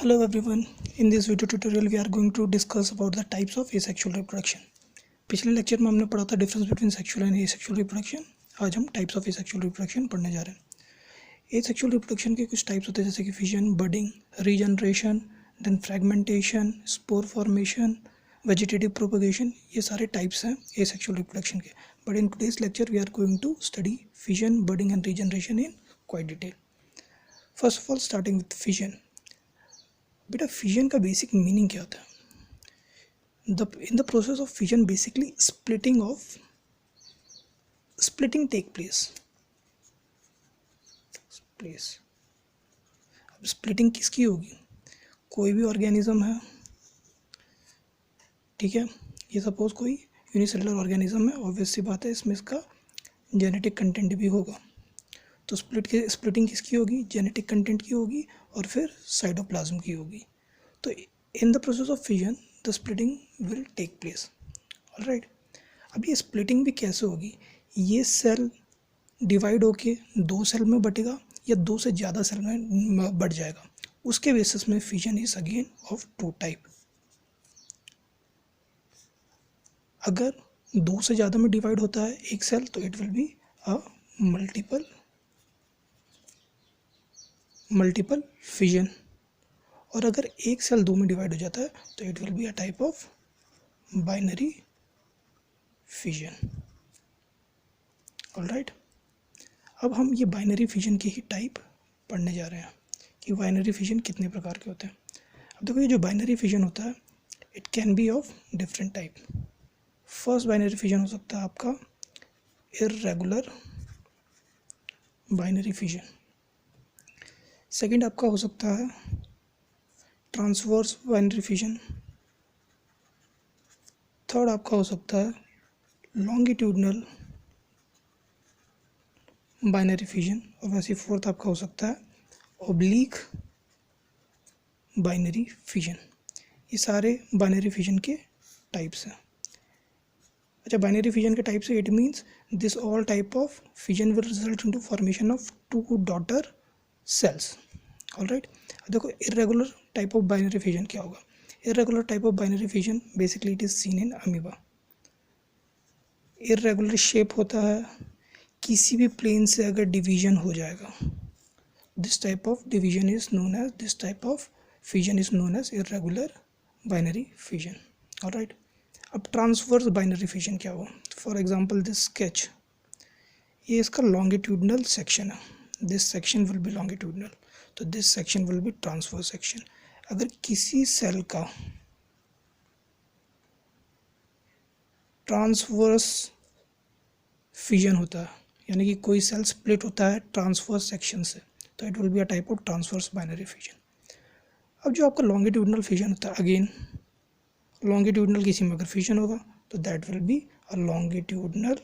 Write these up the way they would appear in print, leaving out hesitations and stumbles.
Hello everyone. In this video tutorial we are going to discuss about the types of asexual reproduction. पिछले lecture में हमने पढ़ा था difference between sexual and asexual reproduction. आज हम types of asexual reproduction पढ़ने जा रहे हैं. एसेक्सुअल रिप्रोडक्शन के कुछ टाइप्स होते हैं जैसे कि fission, budding, regeneration, then fragmentation, spore formation, vegetative propagation. ये सारे टाइप्स हैं एसेक्सुअल रिप्रोडक्शन के. But in today's lecture we are going to study fission, budding and regeneration in quite detail. First of all starting with fission. बेटा fission का basic meaning क्या होता है? In the process of fission basically splitting take place. अब splitting किसकी होगी? कोई भी ऑर्गेनिज्म है, ठीक है, ये सपोज कोई यूनिसेलुलर ऑर्गेनिज्म है, ऑब्वियस सी बात है इसमें इसका जेनेटिक कंटेंट भी होगा. तो स्प्लिटिंग किसकी होगी? जेनेटिक कंटेंट की होगी और फिर साइटोप्लाज्म की होगी. तो in the process of fission the splitting will take place. Alright. अब ये स्प्लिटिंग भी कैसे होगी? ये सेल डिवाइड होके दो सेल में बटेगा या दो से ज़्यादा सेल में बढ़ जाएगा. उसके बेसिस में fission is again of two type. अगर दो से ज़्यादा में डिवाइड होता है एक सेल तो it will be a multiple fission. और अगर एक सेल दो में डिवाइड हो जाता है तो it will be a type of binary fission. Alright. अब हम ये बाइनरी फिजन के ही टाइप पढ़ने जा रहे हैं कि बाइनरी फिजन कितने प्रकार के होते हैं. अब देखो ये जो बाइनरी फिजन होता है it can be of different type. First binary fission हो सकता है आपका इर्रेगुलर बाइनरी फिजन. सेकंड आपका हो सकता है ट्रांसवर्स बाइनरी फिजन. थर्ड आपका हो सकता है लॉन्गिट्यूडनल बाइनरी फिजन. और वैसे फोर्थ आपका हो सकता है ओब्लीक बाइनरी फिजन. ये सारे बाइनरी फिजन के टाइप्स हैं. अच्छा, बाइनरी फिजन के टाइप्स है it means this all type of fission will result into formation of two daughter cells. Alright. देखो irregular type of binary fission क्या होगा? Irregular type of binary fission basically it is seen in amoeba. Irregular shape होता है, किसी भी plane से अगर division हो जाएगा this type of fission is known as irregular binary fission. Alright. अब ट्रांसवर्स बाइनरी फिजन क्या हुआ? फॉर एग्जांपल दिस स्केच, ये इसका लॉन्गिट्यूडनल सेक्शन है. This section will be longitudinal, तो this section will be transverse section. अगर किसी cell का ट्रांसवर्स फिजन होता है यानी कि कोई सेल स्प्लिट होता है ट्रांसवर्स सेक्शन से तो it will be a type of transverse binary fission. अब जो आपका लॉन्गिट्यूडनल फिजन होता है, अगेन लॉन्गिट्यूडनल किसी में अगर फिजन होगा तो that will be a longitudinal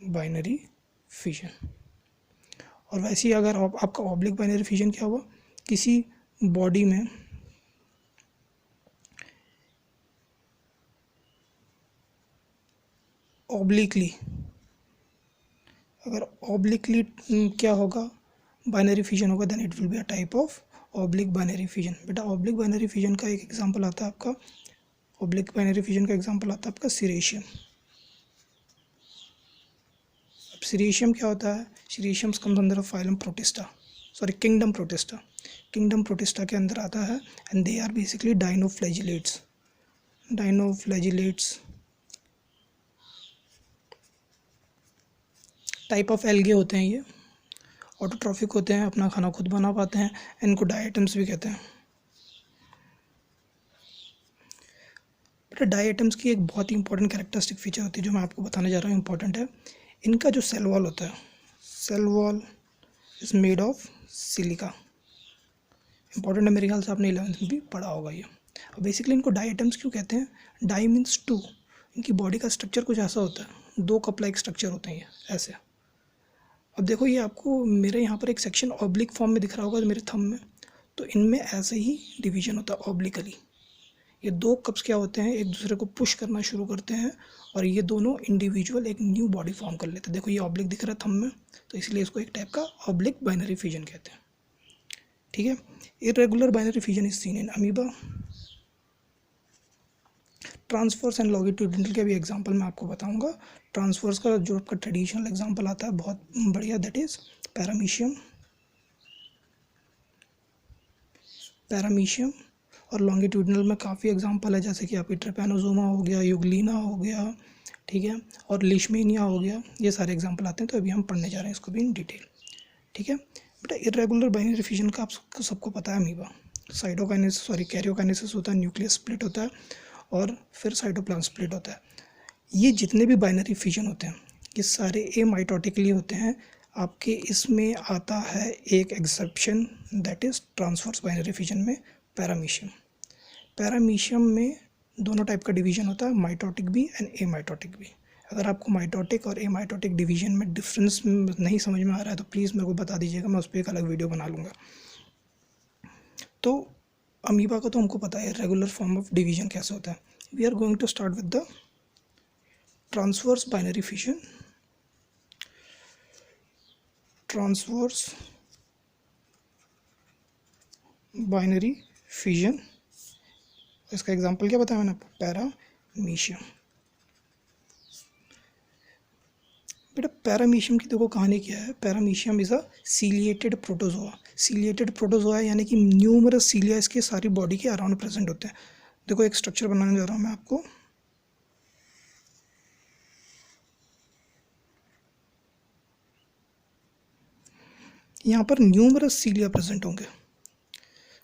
binary fission. और वैसे ही अगर आपका ऑब्लिक बाइनरी फिजन क्या हुआ? किसी बॉडी में ऑब्लिकली, अगर ऑब्लिकली क्या होगा? बाइनरी फिजन होगा, then it will be a type of oblique binary fission. बेटा ऑब्लिक बाइनरी फिजन का एक एग्जांपल आता है आपका, ऑब्लिक बाइनरी फिजन का एग्जांपल आता है आपका सीरेशियम. अब सीरेशियम क्या होता है? सीरेशियम कम्स अंदर phylum Protista, sorry kingdom Protista. Kingdom Protista के अंदर आता है and they are basically dinoflagellates. Type of algae होते हैं. ये ऑटोट्रॉफिक होते हैं, अपना खाना खुद बना पाते हैं. इनको डायटम्स भी कहते हैं. बट डायटम्स की एक बहुत ही इंपॉर्टेंट कैरेक्टरिस्टिक फीचर होती है जो मैं आपको बताने जा रहा हूँ, इंपॉर्टेंट है. इनका जो सेल वॉल होता है, cell wall is made of silica. Important है, मेरे ख्याल से आपने 11th में भी पढ़ा होगा ये. और बेसिकली इनको डायटम्स क्यों कहते हैं? Di means two. इनकी बॉडी का स्ट्रक्चर कुछ ऐसा होता है, दो कप लाइक स्ट्रक्चर होते हैं ये ऐसे. अब देखो ये आपको मेरे यहाँ पर एक सेक्शन ऑब्लिक फॉर्म में दिख रहा होगा मेरे थंब में, तो इनमें ऐसे ही डिवीजन होता है ऑब्लिकली. ये दो कप्स क्या होते हैं, एक दूसरे को पुश करना शुरू करते हैं और ये दोनों इंडिविजुअल एक न्यू बॉडी फॉर्म कर लेते हैं. देखो ये ऑब्लिक दिख रहा है थंब में, तो इसलिए इसको एक टाइप का ऑब्लिक बाइनरी फिजन कहते हैं. ठीक है। Irregular binary fission is seen in amoeba. Transfers and longitudinal के भी एग्जांपल मैं आपको बताऊंगा। ट्रांसफर्स का जो आपका ट्रेडिशनल एग्जांपल आता है बहुत बढ़िया, दैट इज पैरामीशियम। पैरामीशियम और लॉन्गिट्यूडिनल में काफ़ी एग्जांपल है, जैसे कि आपकी ट्रिपैनोसोमा हो गया, युगलिना हो गया, ठीक है, और लिशमेनिया हो गया। ये सारे एग्जांपल आते हैं, तो अभी हम पढ़ने जा रहे हैं इसको भी इन डिटेल। ठीक है बेटा, इरेगुलर बाइनरी फिजन का आप सबको पता है अमीबा। कैरियोकाइनेसिस होता है, न्यूक्लियस स्प्लिट होता है और फिर साइटोप्लाज्म स्प्लिट होता है। ये जितने भी बाइनरी फिजन होते हैं ये सारे एमाइटोटिकली होते हैं। आपके इसमें आता है एक exception, that is transverse binary fission में पैरामीशियम। पैरामीशियम में दोनों टाइप का डिवीजन होता है, माइटोटिक भी एंड एमाइटोटिक भी। अगर आपको माइटोटिक और एमाइटोटिक डिवीजन में डिफरेंस नहीं समझ में आ रहा है तो प्लीज़ मेरे को बता दीजिएगा, मैं उस पर एक अलग वीडियो बना लूँगा। तो अमीबा का तो हमको पता है रेगुलर फॉर्म ऑफ डिवीजन कैसे होता है। We are going to start with the transverse binary fission. Transverse binary fission, इसका एग्जांपल क्या बताया मैंने आपको, पैरामीशियम। बेटा पैरामीशियम की देखो कहानी क्या है। Paramecium is a ciliated protozoa. Ciliated protozoa यानी कि न्यूमरस सीलिया इसके सारी बॉडी के अराउंड प्रेजेंट होते हैं। देखो एक स्ट्रक्चर बनाने जा रहा हूँ मैं आपको। यहाँ पर न्यूमरस सीलिया प्रेजेंट होंगे।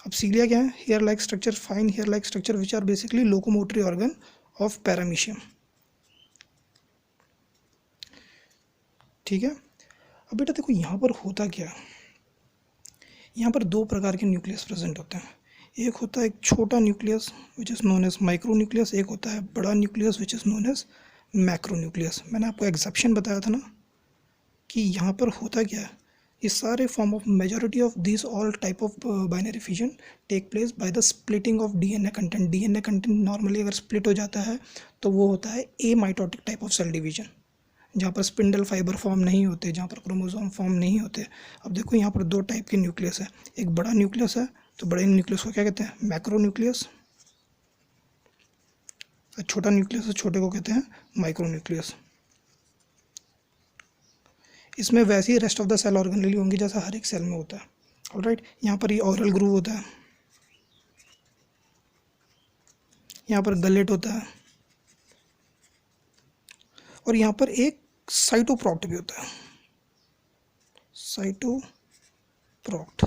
अब सीलिया क्या है, hair like structure, fine hair like structure which are basically locomotory organ of Paramecium. ठीक है। अब बेटा देखो यहाँ पर होता क्या है, यहाँ पर दो प्रकार के न्यूक्लियस प्रेजेंट होते हैं। एक होता है एक छोटा nucleus which is known as micronucleus, एक होता है बड़ा nucleus which is known as macronucleus. मैंने आपको एक्सेप्शन बताया था ना कि यहाँ पर होता क्या है, ये सारे form of majority of this all type of binary fission take place by the splitting of DNA content. DNA content normally अगर स्प्लिट हो जाता है तो वो होता है a mitotic type of cell division, जहाँ पर स्पिंडल फाइबर फॉर्म नहीं होते, जहाँ पर क्रोमोसोम फॉर्म नहीं होते। अब देखो यहाँ पर दो टाइप के न्यूक्लियस है, एक बड़ा न्यूक्लियस है, तो बड़े न्यूक्लियस को क्या कहते हैं, मैक्रो न्यूक्लियस। छोटा न्यूक्लियस है, छोटे को कहते हैं माइक्रो न्यूक्लियस। इसमें वैसे ही rest of the cell organelle होंगे जैसा हर एक सेल में होता है। ऑलराइट, यहाँ पर ये ऑरल ग्रूव होता है, यहाँ पर गलेट होता है और यहाँ पर एक साइटोप्रोक्ट भी होता है, साइटोप्रोक्ट।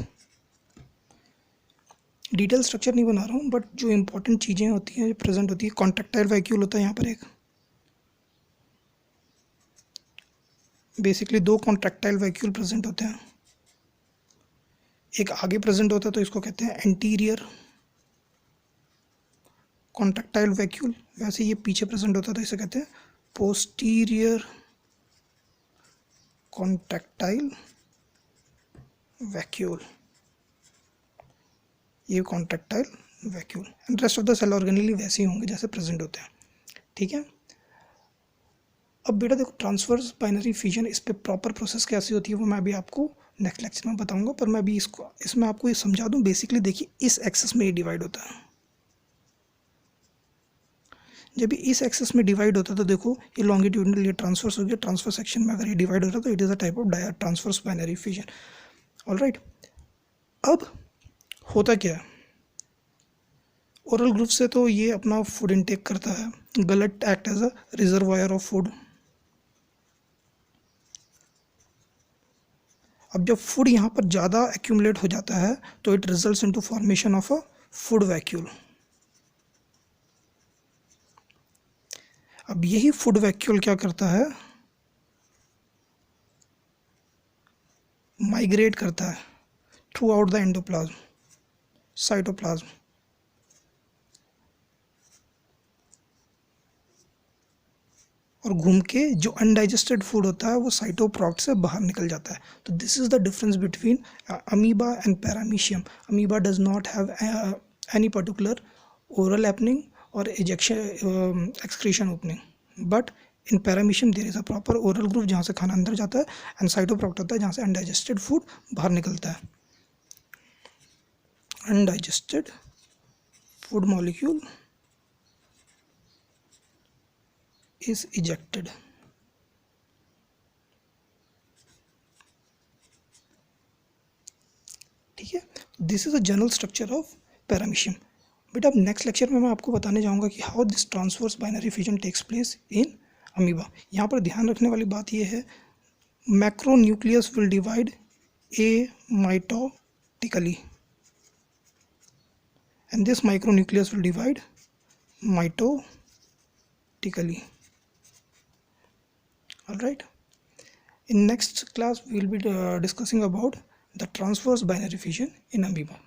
डिटेल स्ट्रक्चर नहीं बना रहा हूँ, बट जो इंपॉर्टेंट चीज़ें होती हैं जो प्रेजेंट होती है, कॉन्ट्रैक्टाइल वैक्यूल होता है यहाँ पर एक, बेसिकली दो कॉन्ट्रैक्टाइल वैक्यूल प्रेजेंट होते हैं। एक आगे प्रेजेंट होता है तो इसको कहते हैं एंटीरियर कॉन्ट्रैक्टाइल वैक्यूल, वैसे ये पीछे प्रेजेंट होता है तो इसे कहते हैं पोस्टीरियर कॉन्ट्रैक्टाइल वैक्यूल। ये contractile vacuole and rest of the cell organelle वैसे ही होंगे जैसे प्रेजेंट होते हैं। ठीक है। अब बेटा देखो ट्रांसवर्स बाइनरी फिजन, इस पे प्रॉपर प्रोसेस कैसी होती है वो मैं अभी आपको नेक्स्ट लेक्चर में बताऊंगा, पर मैं अभी इसमें आपको ये समझा दूं। बेसिकली देखिए इस एक्सेस में ये डिवाइड होता है, जब इस एक्सेस में डिवाइड होता है तो देखो ये लॉन्गिट्यूडनल, ये ट्रांसवर्स हो गया, ट्रांसफर सेक्शन में अगर ये डिवाइड हो रहा है तो it is a type of transverse binary fission. Alright, अब होता क्या है, ओरल ग्रुप से तो ये अपना फूड इनटेक करता है, gullet act as a reservoir of food. अब जब फूड यहाँ पर ज़्यादा एक्यूमुलेट हो जाता है तो it results into formation of a food vacuole. अब यही फूड वैक्यूल क्या करता है, माइग्रेट करता है through out the endoplasm, cytoplasm, और घूम के जो अनडाइजेस्टेड फूड होता है वो साइटोप्रोक्ट से बाहर निकल जाता है। तो this is the difference between amoeba and paramecium. Amoeba does not have any particular oral opening और ejection excretion opening, but in paramecium there is a proper oral groove जहाँ से खाना अंदर जाता है एंड साइटोप्रोक्ट होता है जहाँ से अनडाइजेस्टेड फूड बाहर निकलता है। undigested food molecule is ejected. ठीक है, this is a general structure of Paramecium. But अब नेक्स्ट लेक्चर में मैं आपको बताने जाऊंगा कि how this transverse binary fusion takes place in amoeba. यहाँ पर ध्यान रखने वाली बात यह है, macronucleus will divide amitotically and this micronucleus will divide mitotically. All right, in next class we will be discussing about the transverse binary fission in amoeba.